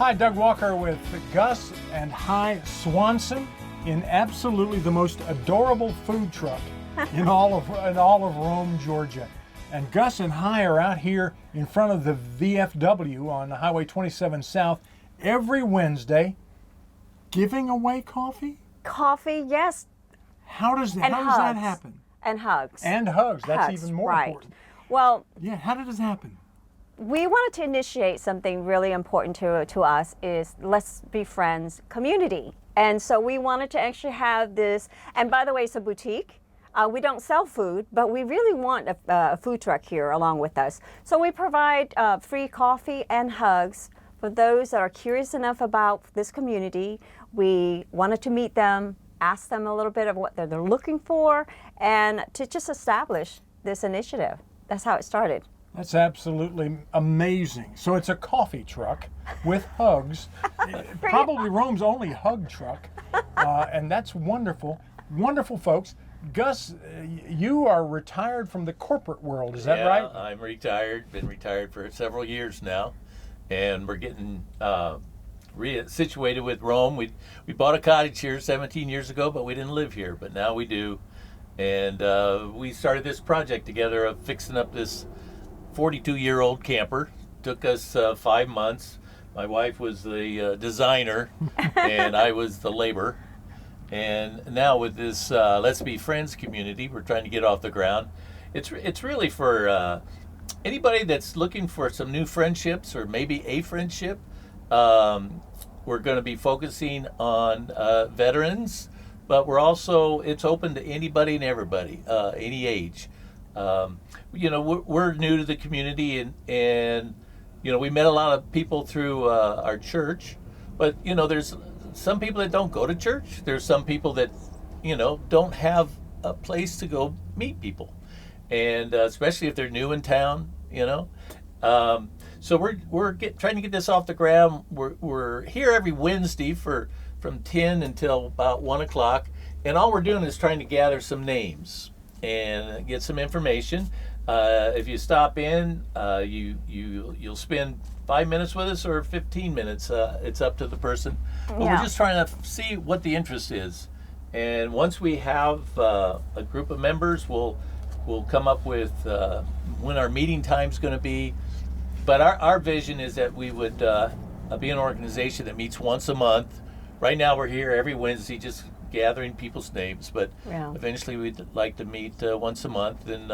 Hi, Doug Walker with Gus and Hi Swanson in absolutely the most adorable food truck in all of Rome, Georgia. And Gus and Hi are out here in front of the VFW on Highway 27 South every Wednesday, giving away coffee. Coffee, yes. How does that happen? And hugs. And hugs. That's Hugs, even more right. important. Well, Yeah. How did this happen? we wanted to initiate something really important to us is Let's Be Friends community. And so we wanted to actually have this, and by the way, it's a boutique. We don't sell food, but we really want a food truck here along with us. So we provide free coffee and hugs for those that are curious enough about this community. We wanted to meet them, ask them a little bit of what they're looking for, and to just establish this initiative. That's how it started. That's absolutely amazing. So it's a coffee truck with hugs, probably Rome's only hug truck, and that's wonderful. Wonderful, folks. Gus, you are retired from the corporate world, is that right? Yeah, I'm retired, been retired for several years now, and we're getting situated with Rome. We bought a cottage here 17 years ago, but we didn't live here, but now we do. And we started this project together of fixing up this 42-year-old camper. Took us 5 months. My wife was the designer, and I was the labor. And now with this Let's Be Friends community, we're trying to get off the ground. It's really for anybody that's looking for some new friendships or maybe a friendship. We're going to be focusing on veterans, but it's open to anybody and everybody, any age. We're new to the community, and we met a lot of people through our church, but there's some people that don't go to church. There's some people that don't have a place to go meet people, and especially if they're new in town. So we're trying to get this off the ground. We're here every Wednesday from 10 until about 1 o'clock, and all we're doing is trying to gather some names and get some information. If you stop in, you'll spend 5 minutes with us or 15 minutes. It's up to the person. But we're just trying to see what the interest is. And once we have a group of members, we'll come up with when our meeting time's going to be. But our vision is that we would be an organization that meets once a month. Right now we're here every Wednesday just gathering people's names, but eventually we'd like to meet once a month and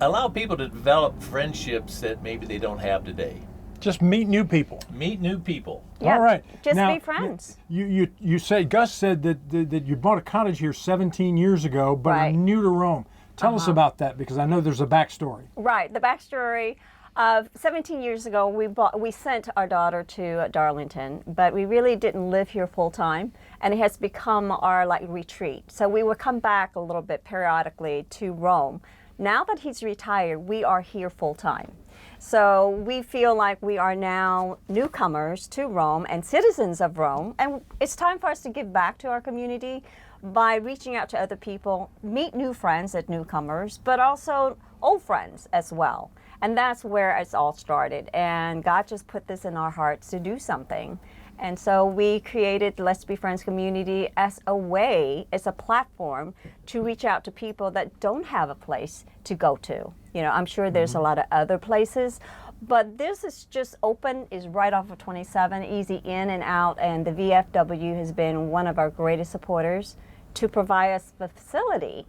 allow people to develop friendships that maybe they don't have today. Just meet new people. Meet new people. Yeah, all right. Just now, be friends. You say Gus said that you bought a cottage here 17 years ago, but are Right. new to Rome. Tell us about that, because I know there's a backstory. Right. The backstory of 17 years ago, we sent our daughter to Darlington, but we really didn't live here full time, and it has become our retreat. So we would come back a little bit periodically to Rome. Now that he's retired, we are here full time. So we feel like we are now newcomers to Rome and citizens of Rome, and it's time for us to give back to our community by reaching out to other people, meet new friends as newcomers, but also old friends as well. And that's where it's all started. And God just put this in our hearts to do something. And so we created Let's Be Friends community as a platform to reach out to people that don't have a place to go to. I'm sure there's a lot of other places, but this is just open, is right off of 27, easy in and out. And the VFW has been one of our greatest supporters to provide us the facility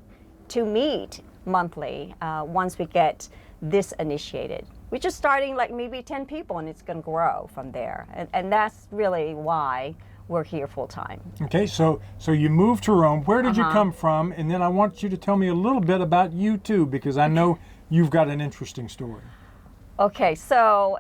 to meet monthly once we get this initiated. We're just starting maybe 10 people, and it's going to grow from there. And that's really why we're here full time. Okay, so you moved to Rome. Where did you come from? And then I want you to tell me a little bit about you too, because I know you've got an interesting story. Okay, so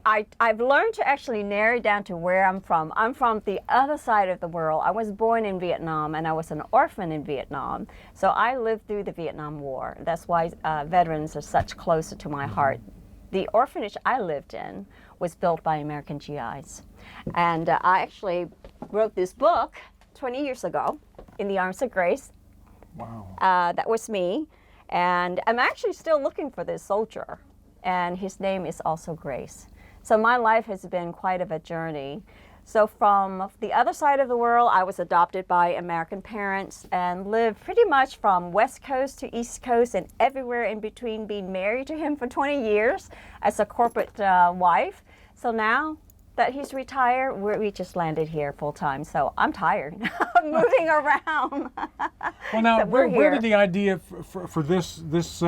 I've learned to actually narrow it down to where I'm from. I'm from the other side of the world. I was born in Vietnam, and I was an orphan in Vietnam. So I lived through the Vietnam War. That's why veterans are such closer to my heart. The orphanage I lived in was built by American GIs. And I actually wrote this book 20 years ago, In the Arms of Grace. Wow. That was me. And I'm actually still looking for this soldier. And his name is also Grace. So my life has been quite of a journey. So from the other side of the world, I was adopted by American parents and lived pretty much from West Coast to East Coast and everywhere in between, being married to him for 20 years as a corporate wife. So now that he's retired, we just landed here full time. So I'm tired of moving around. Well, now, So we're where here. did the idea for this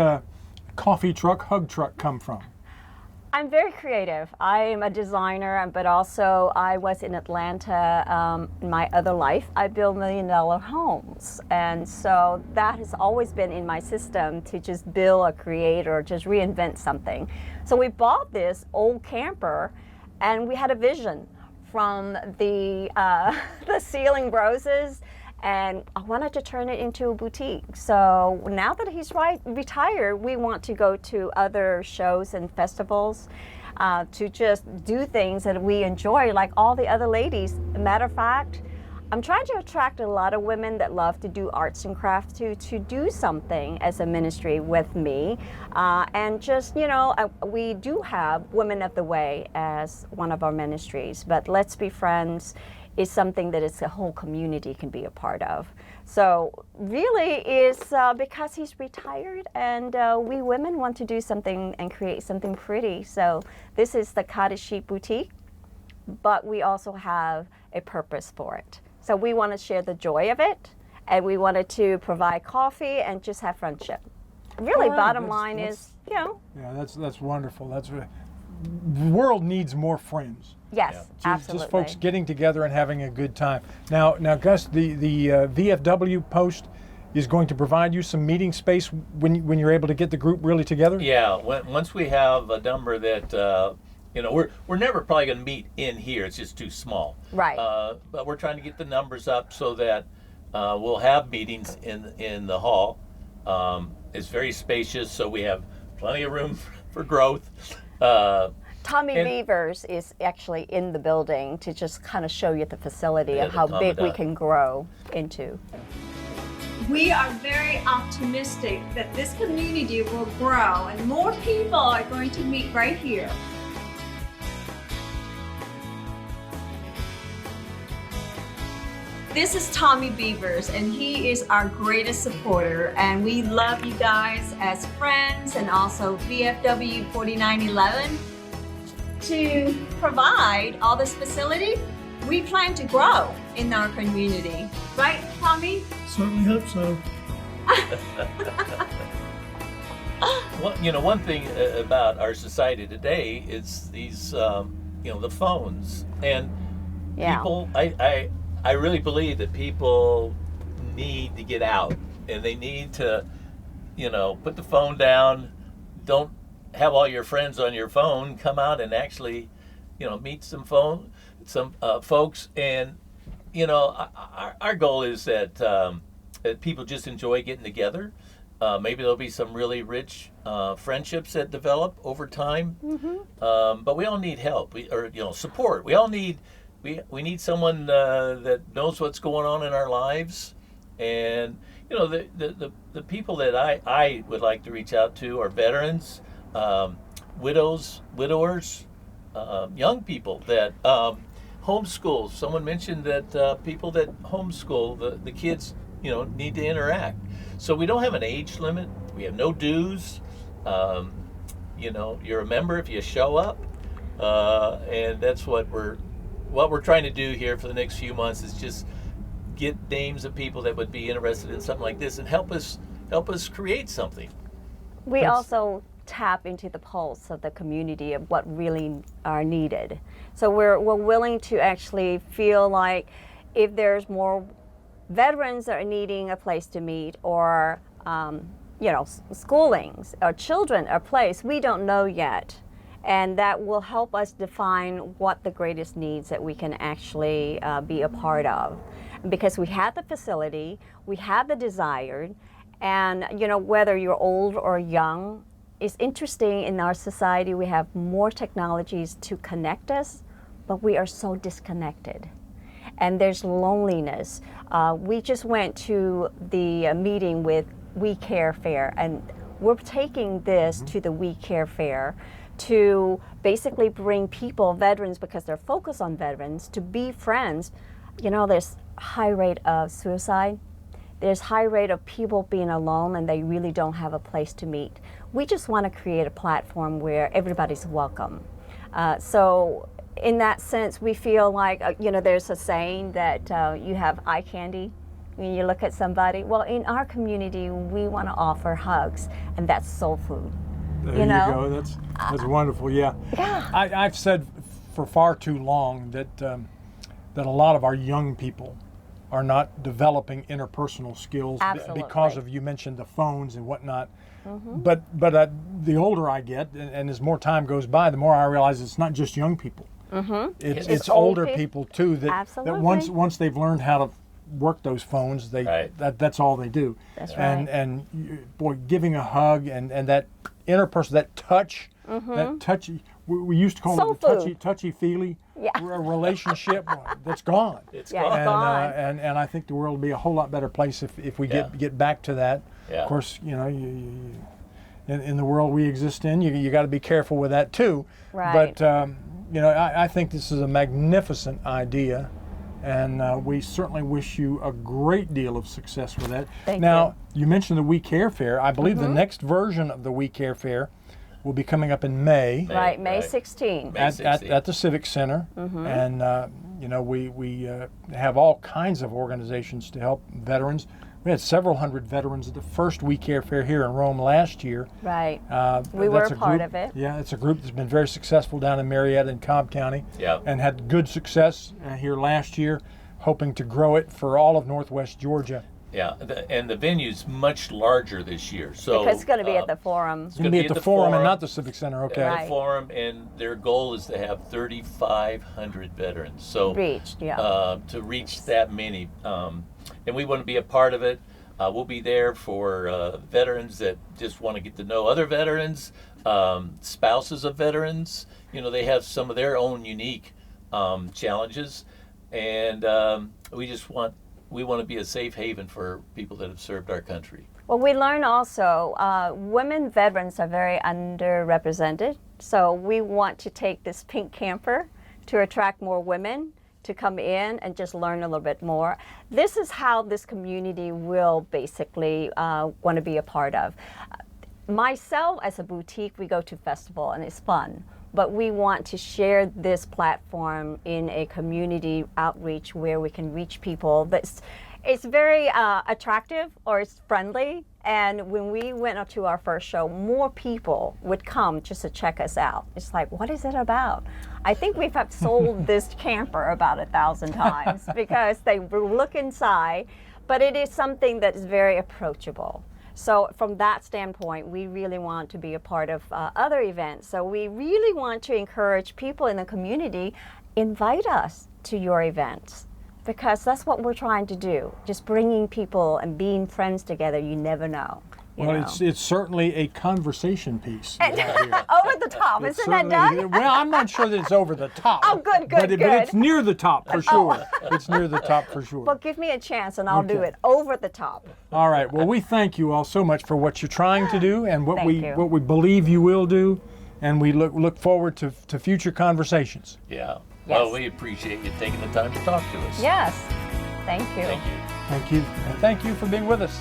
coffee truck, hug truck, come from? I'm very creative. I am a designer, but also I was in Atlanta in my other life. I build $1 million homes. And so that has always been in my system to just build or create or just reinvent something. So we bought this old camper and we had a vision from the ceiling roses, and I wanted to turn it into a boutique. So now that he's retired, we want to go to other shows and festivals to just do things that we enjoy like all the other ladies. Matter of fact, I'm trying to attract a lot of women that love to do arts and crafts to do something as a ministry with me. And just, we do have Women of the Way as one of our ministries, but Let's Be Friends is something that a whole community can be a part of. So really is because he's retired and we women want to do something and create something pretty. So this is the Cottage Chic Boutique, but we also have a purpose for it. So we want to share the joy of it, and we wanted to provide coffee and just have friendship. Really, All right, bottom that's- line that's- is, Yeah, that's wonderful. The world needs more friends. yes, Yeah. absolutely. Just folks getting together and having a good time. Now, Gus, the VFW post is going to provide you some meeting space when you're able to get the group really together. Yeah, once we have a number that we're never probably going to meet in here. It's just too small. Right. But we're trying to get the numbers up so that we'll have meetings in the hall. It's very spacious, so we have plenty of room for growth. Tommy and- Beavers is actually in the building to just kind of show you the facility Yeah, of the how big we commandant. can grow into. We are very optimistic that this community will grow and more people are going to meet right here. This is Tommy Beavers, and he is our greatest supporter, and we love you guys as friends and also VFW 4911. To provide all this facility, we plan to grow in our community. Right, Tommy? Certainly hope so. One thing about our society today is these, the phones and Yeah. people. I really believe that people need to get out and they need to, put the phone down. Don't have all your friends on your phone. Come out and actually, meet some folks. And our goal is that people just enjoy getting together. Maybe there'll be some really rich friendships that develop over time. But we all need help, support. We all need we need someone that knows what's going on in our lives. And the people that I would like to reach out to are veterans, widows, widowers, young people that homeschool. Someone mentioned that people that homeschool the kids, need to interact. So we don't have an age limit. We have no dues. You're a member if you show up, and that's what we're trying to do here for the next few months is just get names of people that would be interested in something like this and help us create something. We also tap into the pulse of the community of what really are needed. So we're willing to actually feel like if there's more veterans that are needing a place to meet or schoolings or children a place we don't know yet, and that will help us define what the greatest needs that we can actually be a part of, because we have the facility, we have the desired, and whether you're old or young, it's interesting in our society we have more technologies to connect us, but we are so disconnected. And there's loneliness. We just went to the meeting with We Care Fair, and we're taking this to the We Care Fair to basically bring people, veterans, because they're focused on veterans, to be friends. You know, there's high rate of suicide. There's high rate of people being alone and they really don't have a place to meet. We just want to create a platform where everybody's welcome. So in that sense, we feel like, you know, there's a saying that you have eye candy when you look at somebody. Well, in our community, we want to offer hugs, and that's soul food. There you you know? go. That's wonderful. Yeah. Yeah. I've said for far too long that that a lot of our young people are not developing interpersonal skills Absolutely. because of, you mentioned the phones and whatnot. But the older I get, and as more time goes by, the more I realize it's not just young people. It's old older peop- people too that Absolutely. once they've learned how to work those phones, Right. that's all they do. That's and right. and boy, giving a hug and that interpersonal, that touch, that touchy, we used to call Soul it the food. touchy-feely Yeah. relationship. That's gone. It's Yeah, gone. it's gone. And I think the world will be a whole lot better place if we Yeah. get back to that. Yeah. Of course, you know, in the world we exist in, you got to be careful with that too. Right. But you know, I think this is a magnificent idea, and we certainly wish you a great deal of success with that. Thank now, you mentioned the We Care Fair. I believe the next version of the We Care Fair will be coming up in May. Right, May Right. 16th. May At 16th. the Civic Center, and you know, we have all kinds of organizations to help veterans. We had several hundred veterans at the first We Care Fair here in Rome last year. Right. We were That's a part group- of it. Yeah, it's a group that's been very successful down in Marietta and Cobb County, Yeah. and had good success here last year, hoping to grow it for all of Northwest Georgia. Yeah, and the venue's much larger this year. So Because it's going to be at the Forum. It's going to be at the Forum and not the Civic Center, okay? Right. the Forum, and their goal is to have 3,500 veterans. So Reached, yeah. to reach that many, and we want to be a part of it. We'll be there for veterans that just want to get to know other veterans, spouses of veterans. You know, they have some of their own unique challenges, and we want to be a safe haven for people that have served our country. Well, we learn also women veterans are very underrepresented. So we want to take this pink camper to attract more women to come in and just learn a little bit more. This is how this community will basically want to be a part of. Myself, as a boutique, we go to festival and it's fun. But we want to share this platform in a community outreach where we can reach people. It's very attractive, or it's friendly. And when we went up to our first show, more people would come just to check us out. It's like, what is it about? I think we've sold this camper about 1,000 times because they look inside, but it is something that is very approachable. So from that standpoint, we really want to be a part of other events. So we really want to encourage people in the community, invite us to your events, because that's what we're trying to do. Just bringing people and being friends together, you never know. You Well, know? it's certainly a conversation piece. you have here. Over the top, It's isn't that certainly- done? Well, I'm not sure that it's over the top. Oh, good, but good, it's good. near the top for sure. It's near the top for sure. Well, give me a chance and I'll do Okay. it over the top. All right. Well, we thank you all so much for what you're trying to do and what Thank you. what we believe you will do, and we look forward to future conversations. Yeah. Well, Yes. we appreciate you taking the time to talk to us. Yes. Thank you. Thank you. Thank you, and thank you for being with us.